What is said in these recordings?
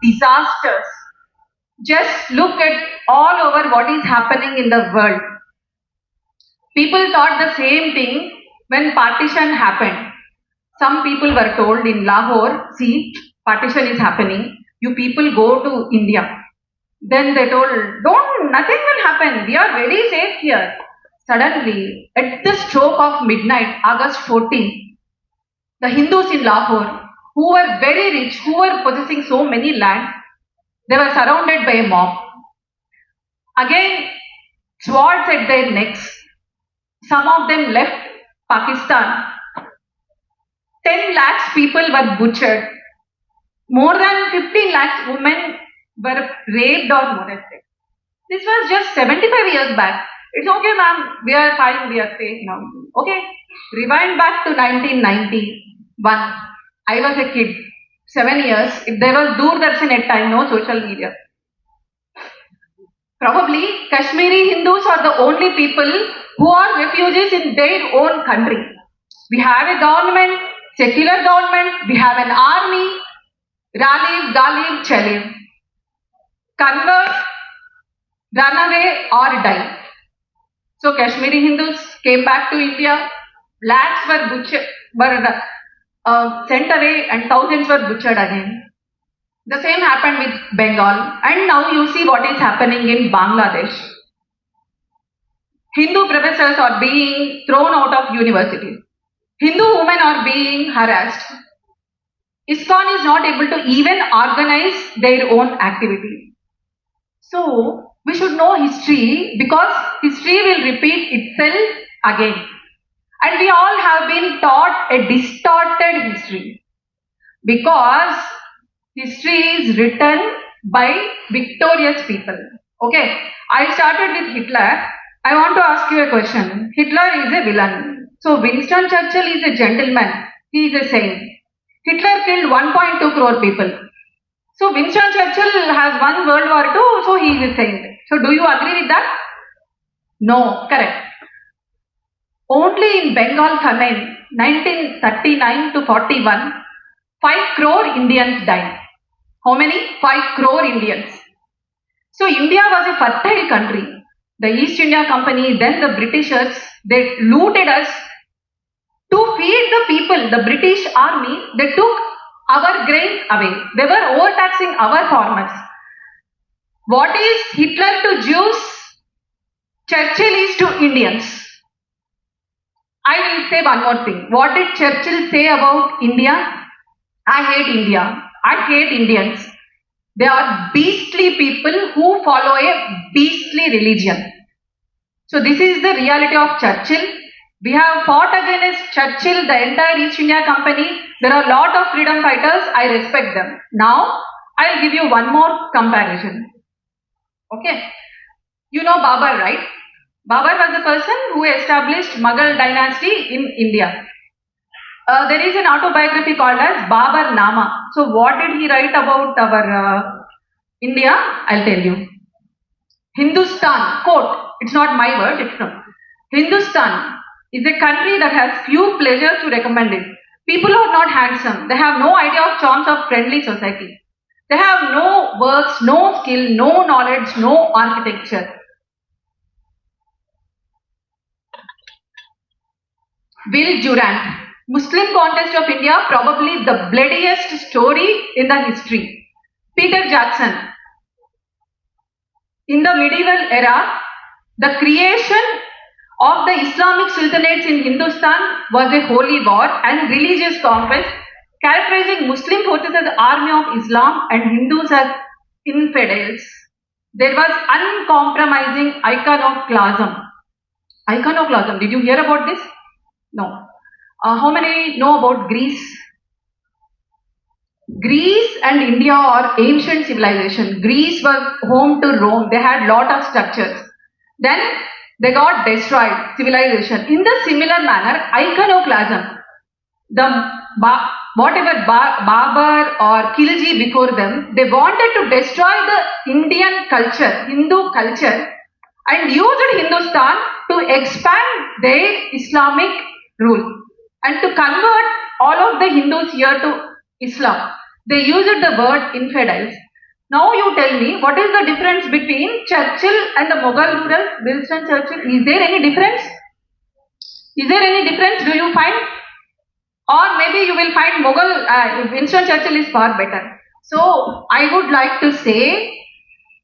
disasters. Just look at all over what is happening in the world. People thought the same thing when partition happened. Some people were told in Lahore, see, partition is happening, you people go to India. Then they told, don't, nothing will happen, we are very safe here. Suddenly, at the stroke of midnight, August 14th, the Hindus in Lahore, who were very rich, who were possessing so many lands, they were surrounded by a mob. Again, swords at their necks. Some of them left Pakistan. 10 lakhs people were butchered. More than 15 lakhs women were raped or molested. This was just 75 years back. It's okay, ma'am, we are fine, we are safe now. Okay, rewind back to 1991. I was a kid, 7 years. If there was Doordarshan at time, no social media. Probably Kashmiri Hindus are the only people who are refugees in their own country. We have a government, secular government, we have an army, Raliv, Ghalib, Chaliv. Convert, run away or die. So Kashmiri Hindus came back to India, lakhs were sent away and thousands were butchered again. The same happened with Bengal, and now you see what is happening in Bangladesh. Hindu professors are being thrown out of universities. Hindu women are being harassed. ISKCON is not able to even organize their own activities. So, we should know history because history will repeat itself again. And we all have been taught a distorted history because history is written by victorious people. Okay, I started with Hitler. I want to ask you a question. Hitler is a villain. So Winston Churchill is a gentleman. He is a saint. Hitler killed 1.2 crore people. So Winston Churchill has won World War II, so he is a saint. So do you agree with that? No, correct. Only in Bengal famine, 1939 to 41, 5 crore Indians died. How many? 5 crore Indians. So India was a fertile country. The East India Company, then the Britishers, they looted us. To feed the people, the British army, they took our grains away. They were overtaxing our farmers. What is Hitler to Jews? Churchill is to Indians. I will say one more thing. What did Churchill say about India? I hate India. I hate Indians. They are beastly people who follow a beastly religion. So this is the reality of Churchill. We have fought against Churchill, the entire East India Company. There are a lot of freedom fighters. I respect them. Now, I will give you one more comparison. Okay. You know Babur, right? Babur was a person who established Mughal dynasty in India. There is an autobiography called as Babur Nama. So what did he write about our India? I'll tell you. Hindustan, quote, it's not my word, it's from Hindustan is a country that has few pleasures to recommend it. People are not handsome. They have no idea of charms of friendly society. They have no works, no skill, no knowledge, no architecture. Will Durant, Muslim conquest of India, probably the bloodiest story in the history. Peter Jackson. In the medieval era, the creation of the Islamic sultanates in Hindustan was a holy war and religious conquest, characterizing Muslim forces as army of Islam and Hindus as infidels. There was uncompromising iconoclasm. Iconoclasm, did you hear about this? No. How many know about Greece? Greece and India are ancient civilization. Greece was home to Rome. They had lot of structures. Then they got destroyed, civilization. In the similar manner, iconoclasm, whatever Babur or Khilji before them, they wanted to destroy the Indian culture, Hindu culture, and used Hindustan to expand their Islamic rule and to convert all of the Hindus here to Islam. They used the word infidels. Now you tell me, what is the difference between Churchill and the Mughal rulers, Winston Churchill? Is there any difference? Is there any difference? Do you find? Or maybe you will find Winston Churchill is far better. So I would like to say,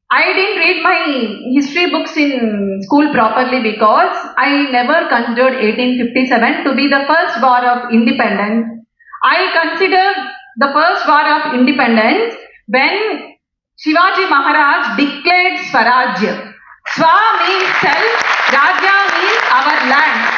I didn't read my history books in school properly because I never considered 1857 to be the first war of independence. I consider the first war of independence when Shivaji Maharaj declared Swarajya. Swa means self, Rajya means our land.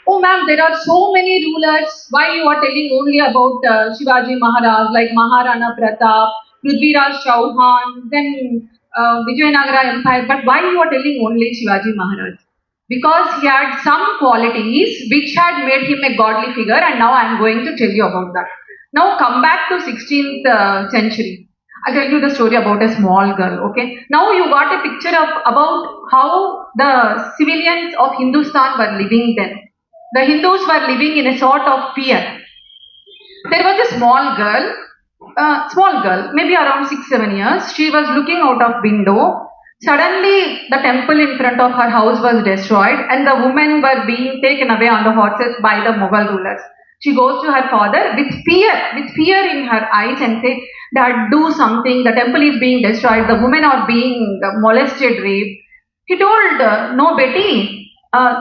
Oh ma'am, there are so many rulers. Why you are telling only about Shivaji Maharaj, like Maharana Pratap, Prithviraj Chauhan, then Vijayanagara Empire, but why you are telling only Shivaji Maharaj? Because he had some qualities which had made him a godly figure, and now I am going to tell you about that. Now come back to 16th century. I'll tell you the story about a small girl, okay? Now you got a picture of about how the civilians of Hindustan were living then. The Hindus were living in a sort of fear. There was a small girl, maybe around 6-7 years. She was looking out of window. Suddenly, the temple in front of her house was destroyed, and the women were being taken away on the horses by the Mughal rulers. She goes to her father with fear in her eyes, and says, "Dad, do something. The temple is being destroyed. The women are being molested, raped." He told, "No, Betty.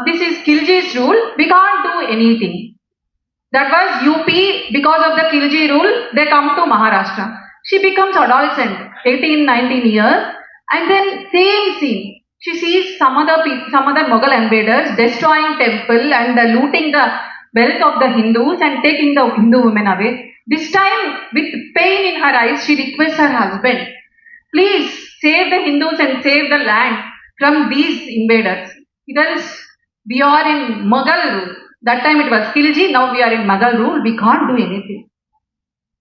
This is Khilji's rule. We can't do anything." That was UP. Because of the Khilji rule, they come to Maharashtra. She becomes adolescent, 18, 19 years, and then same scene. She sees some other Mughal invaders destroying temple and looting the wealth of the Hindus and taking the Hindu women away. This time, with pain in her eyes, she requests her husband, "Please save the Hindus and save the land from these invaders. Because we are in Mughal rule." That time it was Khilji, now we are in Mughal rule, we can't do anything.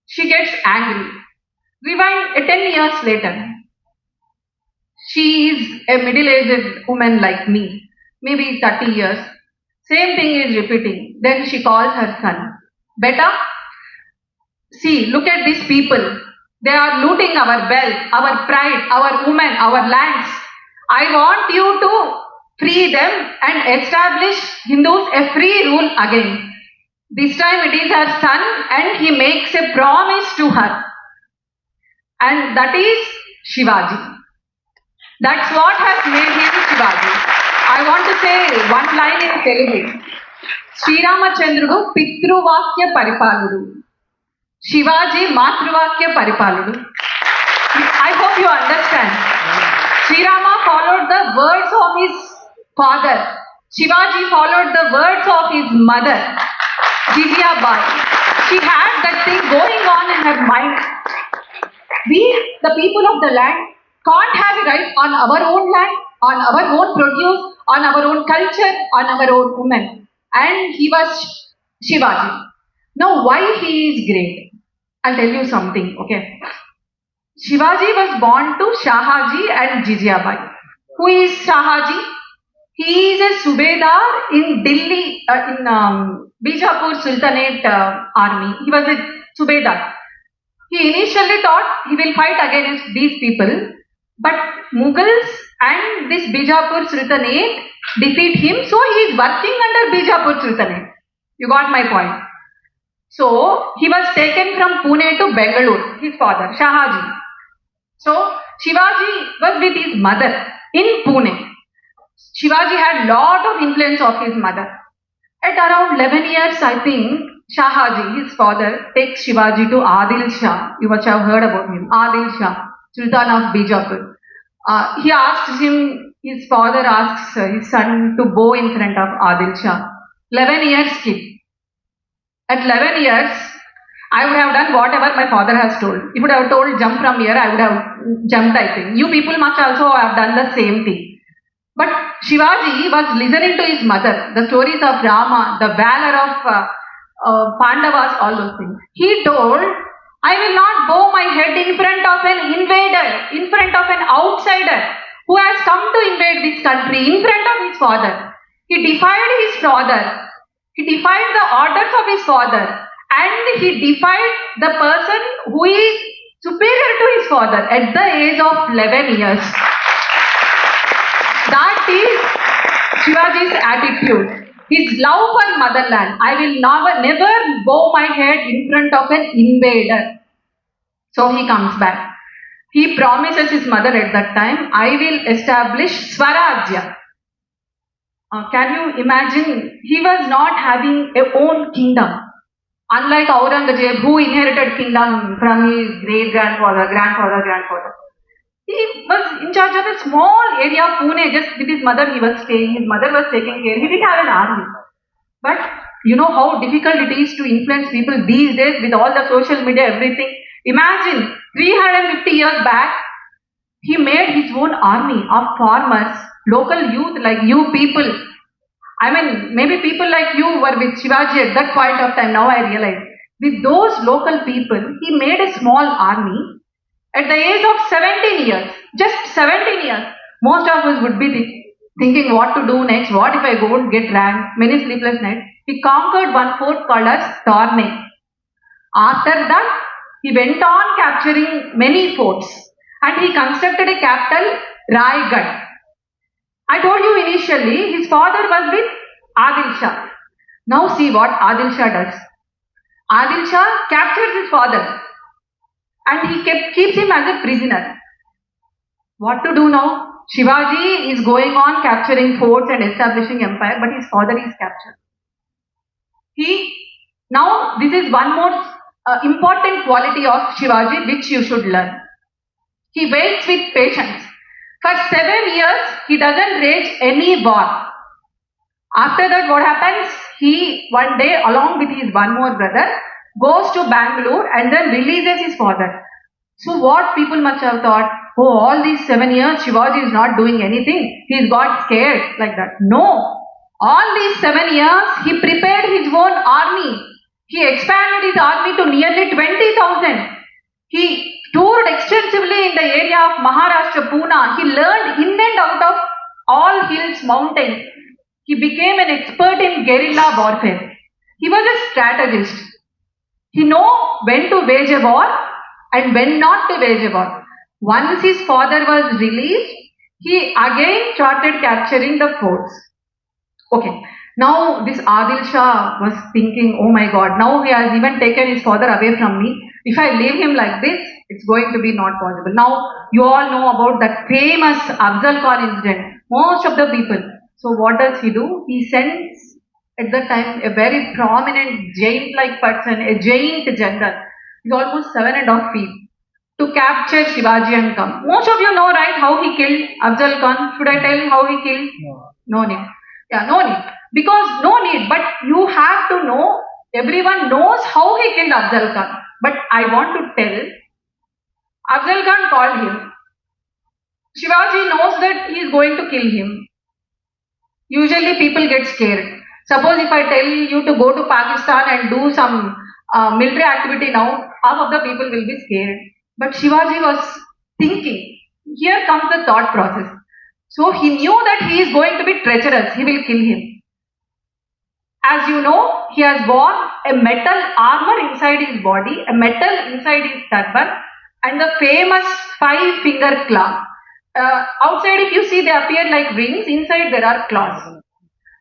She gets angry. Rewind 10 years later. She is a middle-aged woman like me, maybe 30 years. Same thing is repeating. Then she calls her son. "Beta, see, look at these people. They are looting our wealth, our pride, our women, our lands. I want you to free them and establish Hindus a free rule again." This time it is her son, and he makes a promise to her. And that is Shivaji. That's what has made him Shivaji. I want to say one line in Telugu. Sriramachandrudu Pitruvakya Paripaludu. Shivaji Matruvakya Paripaludu. I hope you understand. Srirama followed the words of his father. Shivaji followed the words of his mother, Jizya Bai. She had that thing going on in her mind. We, the people of the land, can't have a right on our own land, on our own produce, on our own culture, on our own women. And he was Shivaji. Now, why he is great? I'll tell you something, okay? Shivaji was born to Shahaji and Jijabai. Who is Shahaji? He is a Subedar in Delhi, in Bijapur Sultanate army. He was a Subedar. He initially thought he will fight against these people, but Mughals and this Bijapur Sultanate defeat him, so he is working under Bijapur Sultanate. You got my point. So he was taken from Pune to Bengaluru, his father, Shahaji. So Shivaji was with his mother in Pune. Shivaji had lot of influence of his mother. At around 11 years, I think, Shahaji, his father, takes Shivaji to Adil Shah. You must have heard about him. Adil Shah, Sultan of Bijapur. He asked him, his father asks his son to bow in front of Adil Shah. 11 years kid. At 11 years, I would have done whatever my father has told. He would have told jump from here, I would have jumped, I think. You people must also have done the same thing. But Shivaji was listening to his mother, the stories of Rama, the valor of Pandavas, all those things. He told, "I will not bow my head in front of an invader, in front of an outsider who has come to invade this country, in front of his father." He defied his father. He defied the orders of his father, and he defied the person who is superior to his father at the age of 11 years. That is Shivaji's attitude. His love for motherland. I will never bow my head in front of an invader. So he comes back. He promises his mother at that time, I will establish Swarajya. Can you imagine? He was not having a own kingdom. Unlike Aurangzeb, who inherited kingdom from his great-grandfather, grandfather. He was in charge of a small area of Pune, just with his mother he was staying. His mother was taking care. He didn't have an army. But you know how difficult it is to influence people these days with all the social media, everything. Imagine, 350 years back, he made his own army of farmers, local youth like you people. I mean, maybe people like you were with Shivaji at that point of time, now I realize. With those local people, he made a small army at the age of 17 years, just 17 years. Most of us would be thinking what to do next, what if I don't get ranked, many sleepless nights. He conquered one fort called as Torne. After that, he went on capturing many forts and he constructed a capital, Raigad. I told you initially, his father was with Adil Shah. Now see what Adil Shah does. Adil Shah captures his father and he keeps him as a prisoner. What to do now? Shivaji is going on capturing forts and establishing empire, but his father is captured. Now this is one more important quality of Shivaji which you should learn. He waits with patience. For 7 years, he doesn't wage any war. After that, what happens? He, one day, along with his one more brother, goes to Bangalore and then releases his father. So what people must have thought, oh, all these 7 years, Shivaji is not doing anything. He's got scared like that. No. All these 7 years, he prepared his own army. He expanded his army to nearly 20,000. He toured extensively in the area of Maharashtra, Pune. He learned in and out of all hills, mountains. He became an expert in guerrilla warfare. He was a strategist. He knew when to wage a war and when not to wage a war. Once his father was released, he again started capturing the forts. Okay, now this Adil Shah was thinking, oh my God, now he has even taken his father away from me. If I leave him like this, it's going to be not possible. Now, you all know about that famous Afzal Khan incident. Most of the people. So what does he do? He sends at that time a very prominent giant-like person, a giant general. He's almost 7.5 feet to capture Shivaji and come. Most of you know, right, how he killed Afzal Khan. Should I tell how he killed? No need. Yeah, no need. Because no need, but you have to know, everyone knows how he killed Afzal Khan. But I want to tell, Afzal Khan called him. Shivaji knows that he is going to kill him. Usually people get scared. Suppose if I tell you to go to Pakistan and do some military activity now, half of the people will be scared. But Shivaji was thinking, here comes the thought process. So he knew that he is going to be treacherous, he will kill him. As you know, he has worn a metal armor inside his body, a metal inside his turban, and the famous 5-finger claw. Outside, if you see, they appear like rings, inside there are claws.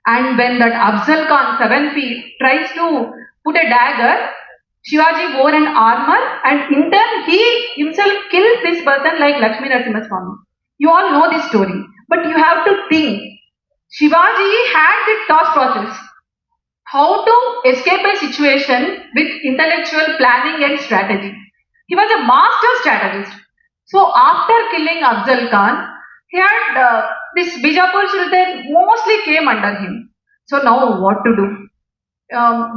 And when that Afzal Khan, 7 feet, tries to put a dagger, Shivaji wore an armor and in turn he himself kills this person like Lakshmi Narasimha Swami. You all know this story. But you have to think, Shivaji had the thought process. How to escape a situation with intellectual planning and strategy. He was a master strategist. So after killing Afzal Khan, he had this Bijapur Sultan mostly came under him. So now what to do?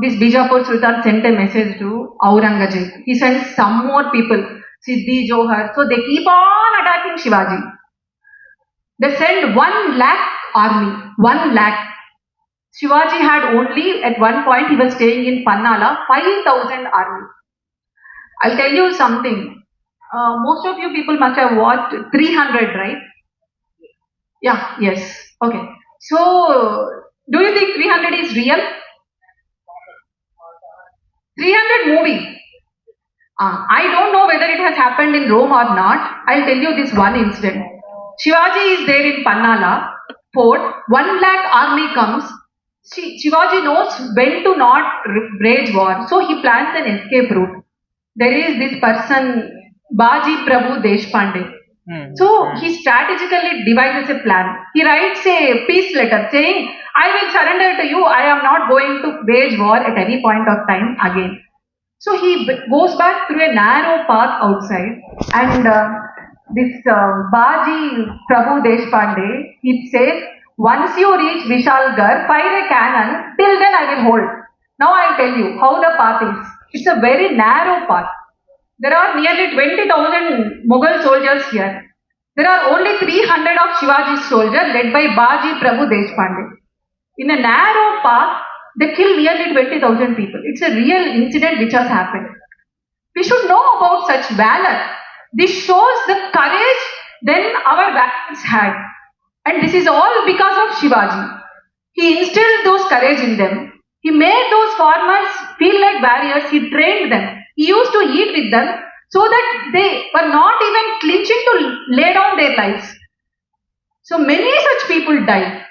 This Bijapur Sultan sent a message to Aurangzeb. He sent some more people, Siddhi, Johar. So they keep on attacking Shivaji. They send 1 lakh army, 1 lakh. Shivaji had only, at one point he was staying in Pannala, 5,000 army. I'll tell you something. Most of you people must have watched 300, right? Yeah, yes. Okay. So, do you think 300 is real? 300 movie. I don't know whether it has happened in Rome or not. I'll tell you this one incident. Shivaji is there in Pannala fort. 1 lakh army comes. Shivaji knows when to not wage war. So he plans an escape route. There is this person, Baji Prabhu Deshpande. So he strategically devises a plan. He writes a peace letter saying, I will surrender to you. I am not going to wage war at any point of time again. So he goes back through a narrow path outside, and this Baji Prabhu Deshpande, it says, once you reach Vishalgarh, fire a cannon, till then I will hold. Now I'll tell you how the path is. It's a very narrow path. There are nearly 20,000 Mughal soldiers here. There are only 300 of Shivaji's soldiers led by Baji Prabhu Deshpande. In a narrow path, they kill nearly 20,000 people. It's a real incident which has happened. We should know about such valor. This shows the courage then our values had. And this is all because of Shivaji. He instilled those courage in them. He made those farmers feel like warriors. He trained them. He used to eat with them so that they were not even clinching to lay down their lives. So many such people died.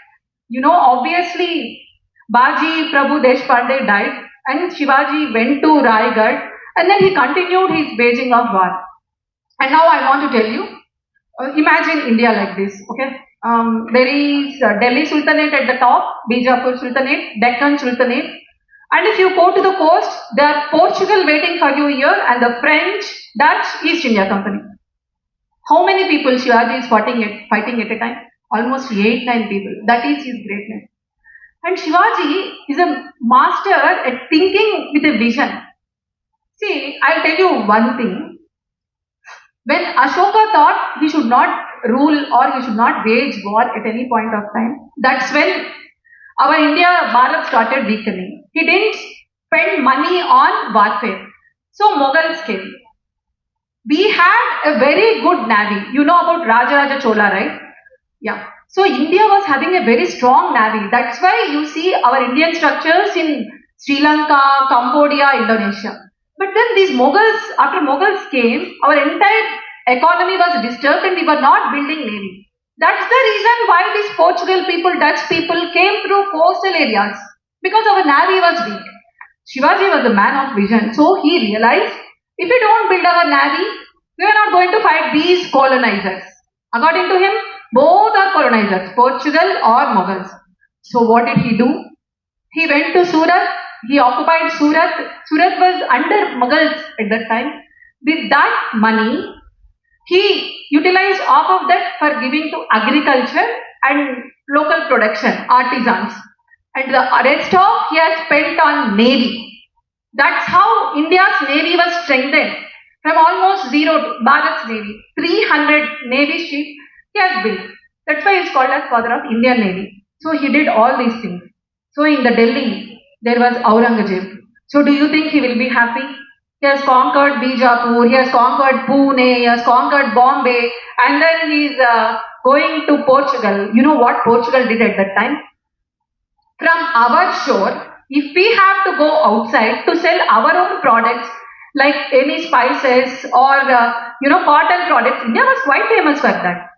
Obviously, Baji Prabhu Deshpande died and Shivaji went to Raigad and then he continued his waging of war. And now I want to tell you, imagine India like this, okay? There is Delhi Sultanate at the top, Bijapur Sultanate, Deccan Sultanate, and if you go to the coast, there are Portugal waiting for you here and the French, Dutch, East India Company. How many people Shivaji is fighting at a time? Almost 8-9 people. That is his greatness. And Shivaji is a master at thinking with a vision. See, I'll tell you one thing. When Ashoka thought he should not rule or he should not wage war at any point of time, that's when our India, Bharat started weakening. He didn't spend money on warfare. So Mughals came. We had a very good navy. You know about Rajaraja Chola, right? Yeah. So India was having a very strong navy. That's why you see our Indian structures in Sri Lanka, Cambodia, Indonesia. But then these Mughals, after Mughals came, our entire economy was disturbed and we were not building navy. That's the reason why these Portugal people, Dutch people came through coastal areas. Because our navy was weak. Shivaji was a man of vision. So he realized, if we don't build our navy, we are not going to fight these colonizers. According to him, both are colonizers, Portugal or Mughals. So what did he do? He went to Surat. He occupied Surat. Surat was under Mughals at that time. With that money, he utilized half of that for giving to agriculture and local production, artisans. And the rest of he has spent on navy. That's how India's navy was strengthened. From almost zero to Bharat's navy, 300 navy ships he has built. That's why he's called as father of Indian Navy. So he did all these things. So in the Delhi, there was Aurangzeb. So do you think he will be happy? He has conquered Bijapur, he has conquered Pune, he has conquered Bombay, and then he's going to Portugal. You know what Portugal did at that time? From our shore, if we have to go outside to sell our own products, like any spices or cotton products, India was quite famous for that.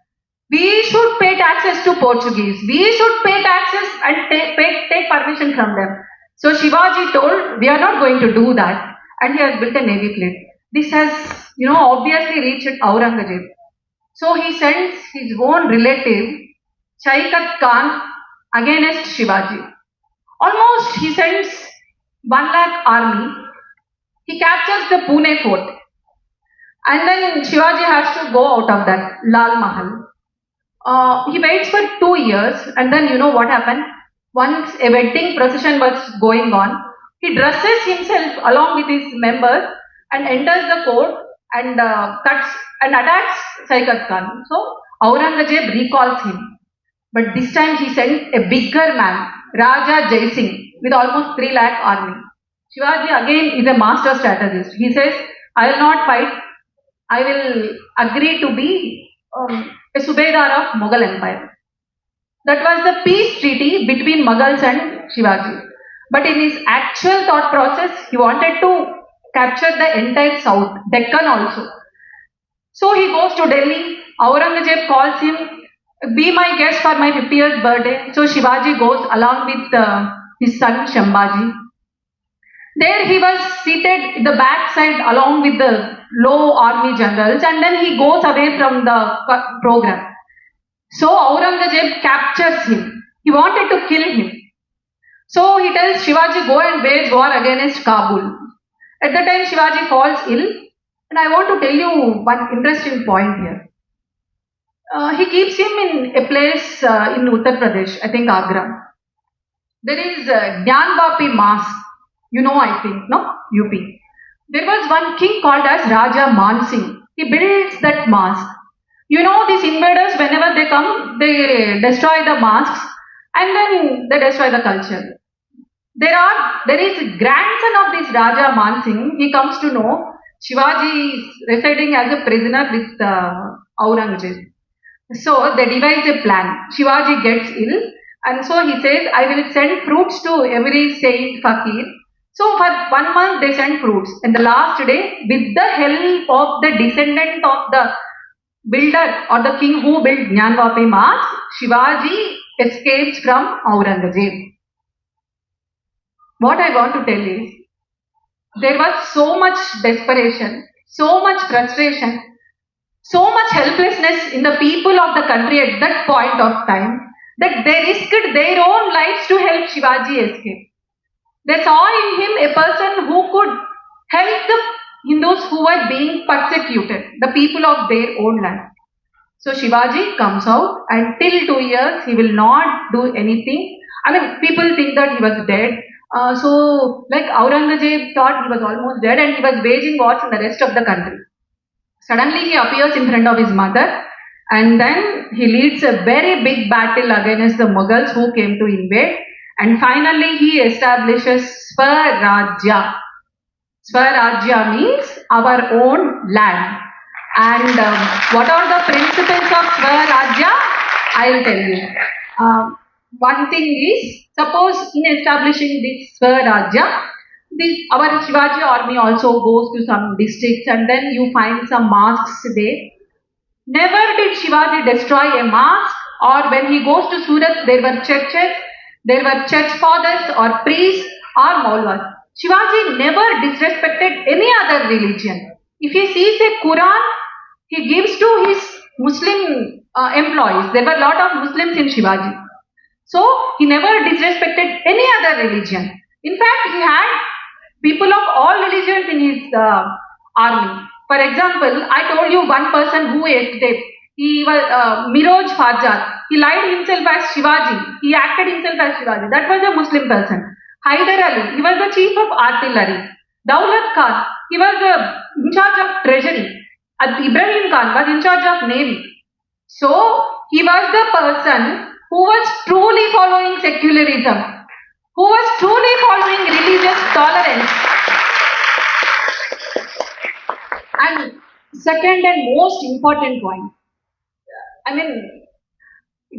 We should pay taxes to Portuguese. We should pay taxes and take permission from them. So Shivaji told, we are not going to do that. And he has built a navy fleet. This has, obviously reached Aurangzeb. So he sends his own relative, Chaikat Khan, against Shivaji. Almost he sends 1 lakh army. He captures the Pune fort. And then Shivaji has to go out of that, Lal Mahal. He waits for 2 years and then you know what happened? Once a wedding procession was going on, he dresses himself along with his members and enters the court and cuts and attacks Saikat Khan. So Aurangzeb recalls him. But this time he sent a bigger man, Raja Jai Singh, with almost 3 lakh army. Shivaji again is a master strategist. He says, I will not fight. I will agree to be a Subedar of Mughal Empire. That was the peace treaty between Mughals and Shivaji. But in his actual thought process, he wanted to capture the entire south, Deccan also. So he goes to Delhi. Aurangzeb calls him, be my guest for my 50th birthday. So Shivaji goes along with his son Shambhaji. There he was seated in the backside along with the low army generals, and then he goes away from the program. So Aurangzeb captures him. He wanted to kill him. So he tells Shivaji, go and wage war against Kabul. At the time Shivaji falls ill, and I want to tell you one interesting point here. He keeps him in a place in Uttar Pradesh, I think Agra. There is Gyanvapi Mask. You know, I think, no? UP. There was one king called as Raja Mansingh. He builds that mosque. You know, these invaders, whenever they come, they destroy the mosques and then they destroy the culture. There is a grandson of this Raja Mansingh. He comes to know Shivaji is residing as a prisoner with Aurangzeb. So they devise a plan. Shivaji gets ill, and so he says, I will send fruits to every saint fakir. So for 1 month they send fruits. And the last day, with the help of the descendant of the builder or the king who built Jnanvapi Mas, Shivaji escapes from Aurangzeb. What I want to tell is, there was so much desperation, so much frustration, so much helplessness in the people of the country at that point of time that they risked their own lives to help Shivaji escape. They saw in him a person who could help the Hindus who were being persecuted, the people of their own land. So Shivaji comes out, and till 2 years he will not do anything. I mean, people think that he was dead. So like Aurangzeb thought he was almost dead and he was waging wars in the rest of the country. Suddenly he appears in front of his mother, and then he leads a very big battle against the Mughals who came to invade, and finally he establishes Swarajya. Swarajya means our own land. And what are the principles of Swarajya? I will tell you. One thing is, suppose in establishing this Swarajya, our Shivaji army also goes to some districts and then you find some mosques there. Never did Shivaji destroy a mosque, or when he goes to Surat, there were churches, there were church fathers or priests or maulwas. Shivaji never disrespected any other religion. If he sees a Quran, he gives to his Muslim employees. There were a lot of Muslims in Shivaji. So he never disrespected any other religion. In fact, he had people of all religions in his army. For example, I told you one person who escaped. He was Miroj Farjad. He lied himself as Shivaji. He acted himself as Shivaji. That was a Muslim person. Hyder Ali, he was the chief of artillery. Daulat Khan, he was in charge of treasury. Ibrahim Khan was in charge of navy. So he was the person who was truly following secularism, who was truly following religious tolerance. And second and most important point, I mean,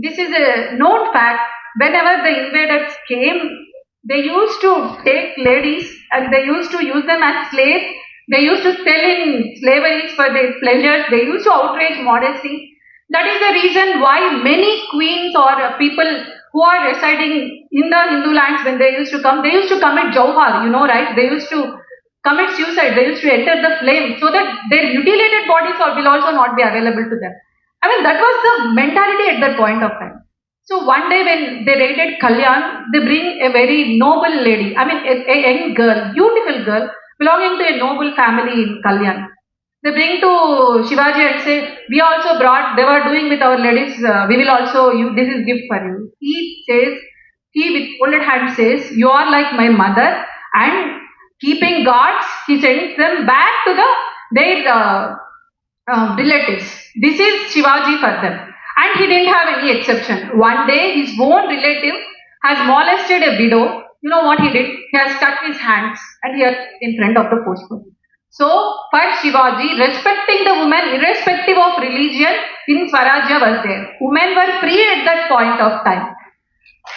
this is a known fact, whenever the invaders came, they used to take ladies and they used to use them as slaves. They used to sell in slaveries for their pleasures. They used to outrage modesty. That is the reason why many queens or people who are residing in the Hindu lands, when they used to come, they used to commit jauhar, you know, right? They used to commit suicide. They used to enter the flame so that their mutilated bodies will also not be available to them. I mean, that was the mentality at that point of time. So one day when they raided Kalyan, they bring a very noble lady, I mean a young girl, beautiful girl, belonging to a noble family in Kalyan. They bring to Shivaji and say, we also brought, they were doing with our ladies, we will also, this is gift for you. He says, he with folded hand says, you are like my mother, and keeping guards, he sends them back to their relatives. This is Shivaji for them. And he didn't have any exception. One day, his own relative has molested a widow. You know what he did? He has cut his hands and he is in front of the postman. So, for Shivaji, respecting the woman, irrespective of religion, in Swarajya was there. Women were free at that point of time.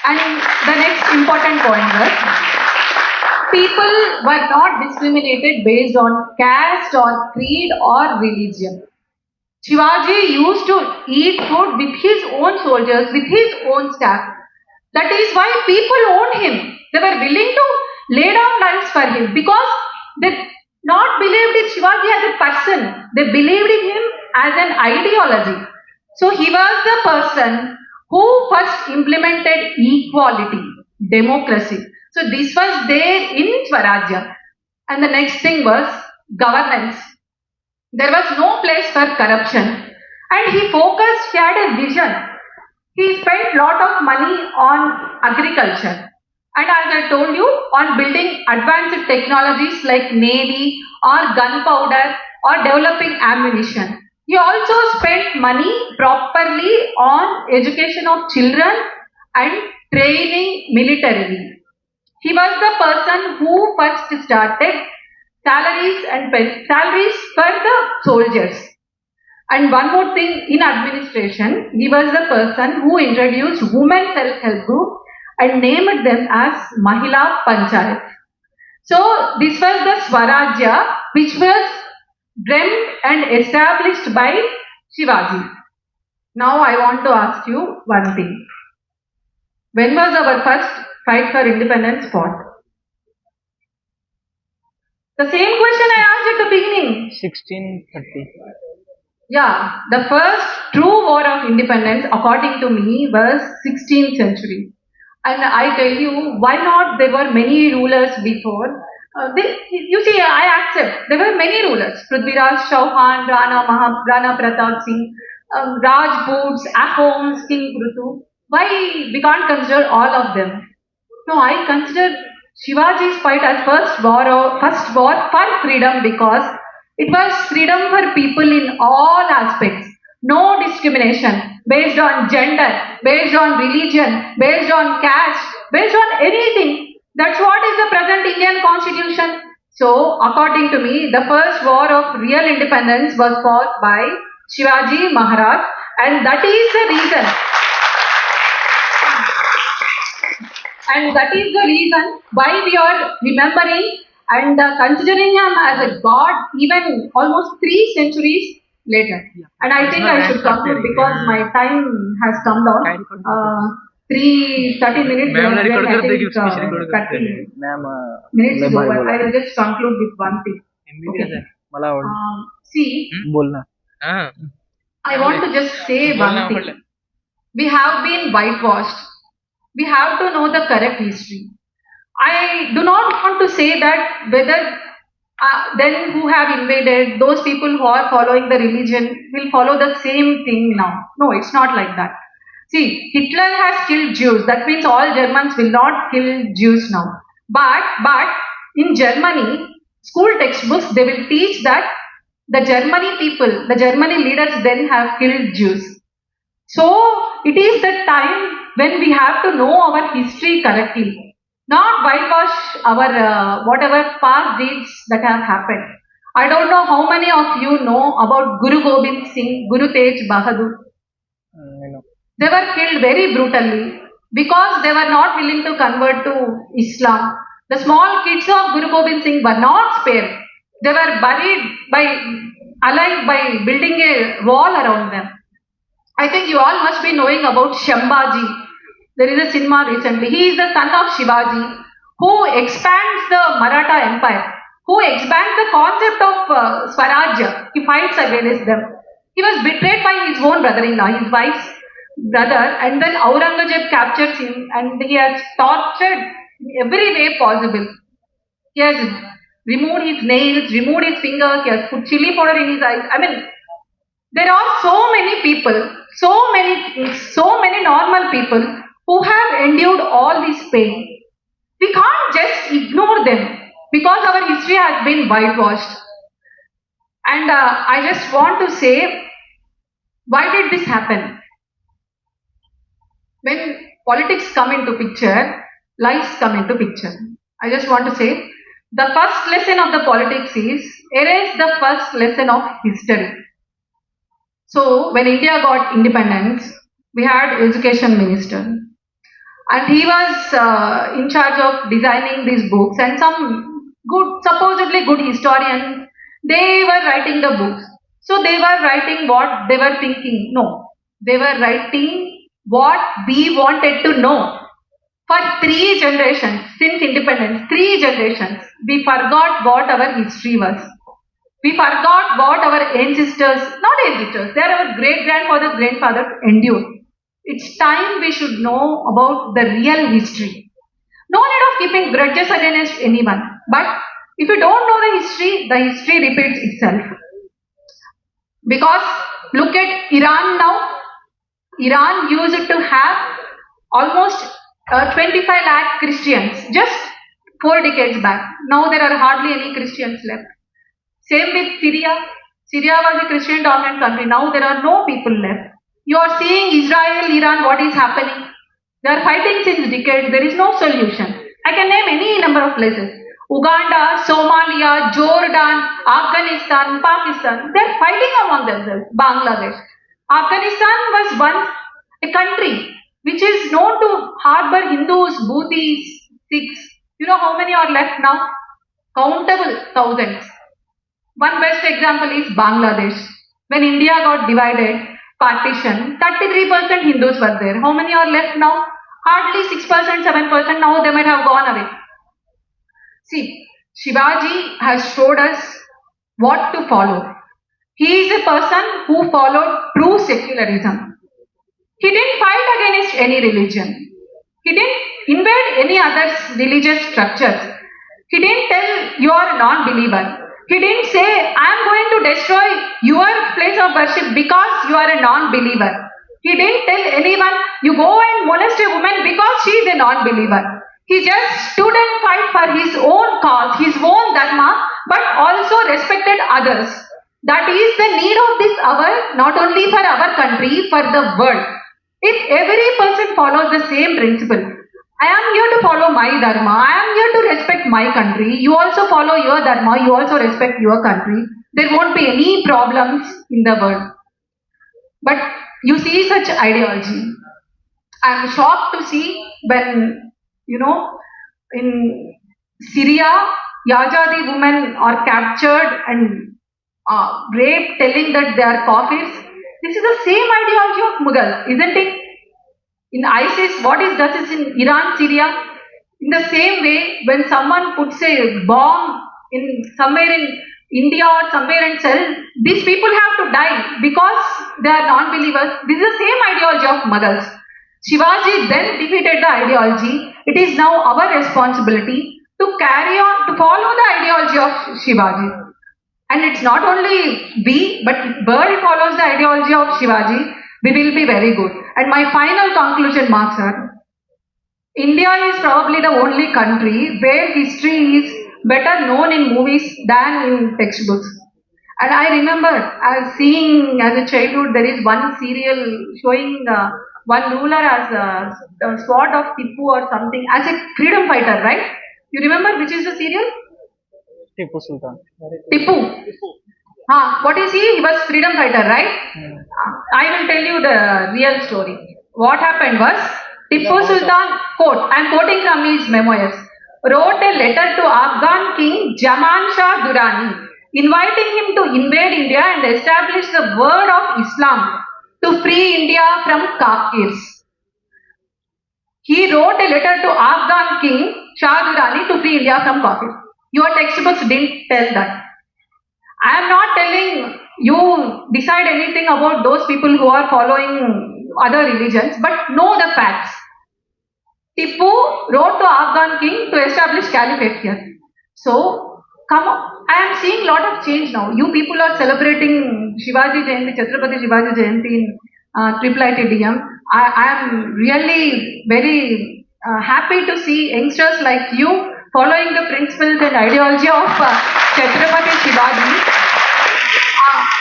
And the next important point was, people were not discriminated based on caste or creed or religion. Shivaji used to eat food with his own soldiers, with his own staff. That is why people owned him. They were willing to lay down lives for him because they not believed in Shivaji as a person. They believed in him as an ideology. So he was the person who first implemented equality, democracy. So this was there in Swarajya. And the next thing was governance. There was no place for corruption. And he had a vision. He spent lot of money on agriculture. And as I told you, on building advanced technologies like navy or gunpowder or developing ammunition. He also spent money properly on education of children and training militarily. He was the person who first started salaries for the soldiers. And one more thing, in administration, he was the person who introduced women self-help group and named them as Mahila Panchayat. So this was the Swarajya which was dreamt and established by Shivaji. Now I want to ask you one thing. When was our first fight for independence fought? The same question I asked at the beginning. 1630. Yeah, the first true war of independence, according to me, was 16th century. And I tell you, why not? There were many rulers before. You see, I accept. There were many rulers. Prithviraj Chauhan, Rana Pratap Singh, Rajputs, Ahoms, King Rutu. Why we can't consider all of them? No, I consider Shivaji's fight as first war for freedom because it was freedom for people in all aspects. No discrimination based on gender, based on religion, based on caste, based on anything. That's what is the present Indian constitution. So, according to me, the first war of real independence was fought by Shivaji Maharaj, and that is the reason. And that is the reason why we are remembering and considering him as a god even almost 3 centuries later. And I think I should conclude because my time has come down. 30 minutes. Then I think 30 minutes is over. I will just conclude with one thing. Okay. See, I want to just say one thing. We have been whitewashed. We have to know the correct history. I do not want to say that whether then who have invaded, those people who are following the religion will follow the same thing now. No, it's not like that. See, Hitler has killed Jews. That means all Germans will not kill Jews now. But in Germany, school textbooks, they will teach that the Germany people, the Germany leaders then have killed Jews. So, it is the time when we have to know our history correctly, not whitewash our whatever past deeds that have happened. I don't know how many of you know about Guru Gobind Singh, Guru Tej Bahadur. They were killed very brutally because they were not willing to convert to Islam. The small kids of Guru Gobind Singh were not spared. They were alive by building a wall around them. I think you all must be knowing about Shambhaji. There is a cinema recently. He is the son of Shivaji who expands the Maratha Empire, who expands the concept of Swarajya. He fights against them. He was betrayed by his own brother-in-law, his wife's brother, and then Aurangzeb captures him and he has tortured in every way possible. He has removed his nails, removed his fingers, he has put chili powder in his eyes. I mean, there are so many people, so many normal people who have endured all this pain. We can't just ignore them because our history has been whitewashed. And I just want to say, why did this happen? When politics come into picture, lies come into picture. I just want to say, the first lesson of the politics is erase the first lesson of history. So, when India got independence, we had education minister. and he was in charge of designing these books, and some good, supposedly good historians, they were writing the books. So they were writing what they were thinking. No, they were writing what we wanted to know. For 3 generations, since independence, 3 generations, we forgot what our history was. We forgot what our ancestors, not ancestors, they are our great grandfathers, grandfathers endured. It's time we should know about the real history. No need of keeping grudges against anyone. But if you don't know the history repeats itself. Because look at Iran now. Iran used to have almost 25 lakh Christians just 4 decades back. Now there are hardly any Christians left. Same with Syria. Syria was a Christian dominant country. Now there are no people left. You are seeing Israel, Iran, what is happening? They are fighting since decades. There is no solution. I can name any number of places. Uganda, Somalia, Jordan, Afghanistan, Pakistan. They are fighting among themselves. Bangladesh. Afghanistan was once a country which is known to harbor Hindus, Buddhists, Sikhs. You know how many are left now? Countable thousands. One best example is Bangladesh. When India got divided, partition, 33% Hindus were there. How many are left now? Hardly 6%, 7%. Now they might have gone away. See, Shivaji has showed us what to follow. He is a person who followed true secularism. He didn't fight against any religion. He didn't invade any other religious structures. He didn't tell you are a non-believer. He didn't say, I am going to destroy your place of worship because you are a non-believer. He didn't tell anyone, you go and molest a woman because she is a non-believer. He just stood and fight for his own cause, his own dharma, but also respected others. That is the need of this hour, not only for our country, for the world. If every person follows the same principle, I am here to follow my dharma, I am here to respect my country, you also follow your dharma, you also respect your country, there won't be any problems in the world. But you see such ideology. I am shocked to see when, in Syria, Yazidi women are captured and raped, telling that they are Kafirs. This is the same ideology of Mughals, isn't it? In ISIS, what is that is in Iran, Syria? In the same way, when someone puts a bomb in somewhere in India or somewhere and sells, these people have to die because they are non-believers. This is the same ideology of Mughals. Shivaji then defeated the ideology. It is now our responsibility to carry on, to follow the ideology of Shivaji. And it's not only we, but world follows the ideology of Shivaji, we will be very good. And my final conclusion marks are, India is probably the only country where history is better known in movies than in textbooks. And I remember as seeing as a childhood, there is one serial showing one ruler as a sword of Tipu or something, as a freedom fighter, right? You remember which is the serial? Tipu Sultan. Tipu. What is he? He was freedom fighter, right? I will tell you the real story. What happened was, Tipu Sultan, quote, I am quoting from his memoirs, wrote a letter to Afghan king Jaman Shah Durrani, inviting him to invade India and establish the word of Islam to free India from Kafirs. He wrote a letter to Afghan king Shah Durrani to free India from Kafirs. Your textbooks didn't tell that. I am not telling you decide anything about those people who are following other religions, but know the facts. Tipu wrote to Afghan king to establish caliphate here. So, come on. I am seeing a lot of change now. You people are celebrating Shivaji Jayanti, Chhatrapati Shivaji Jayanti in IIIT. I am really very happy to see youngsters like you following the principles and ideology of Chhatrapati Shivaji.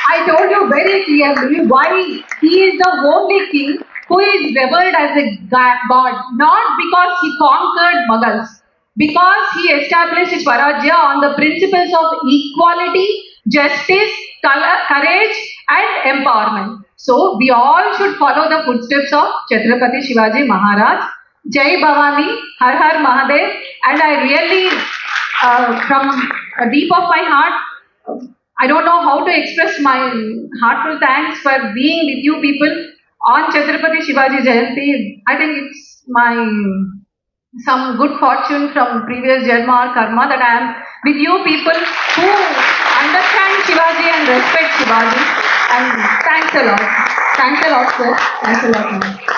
I told you very clearly why he is the only king who is revered as a god, not because he conquered Mughals, because he established Swarajya on the principles of equality, justice, courage and empowerment. So we all should follow the footsteps of Chhatrapati Shivaji Maharaj. Jai Bhavani, Har Har Mahadev, and I really, from a deep of my heart, I don't know how to express my heartfelt thanks for being with you people on Chhatrapati Shivaji Jayanti. I think it's my some good fortune from previous Janma or Karma that I am with you people who understand Shivaji and respect Shivaji. And thanks a lot. Thanks a lot, sir. Thanks a lot, ma'am.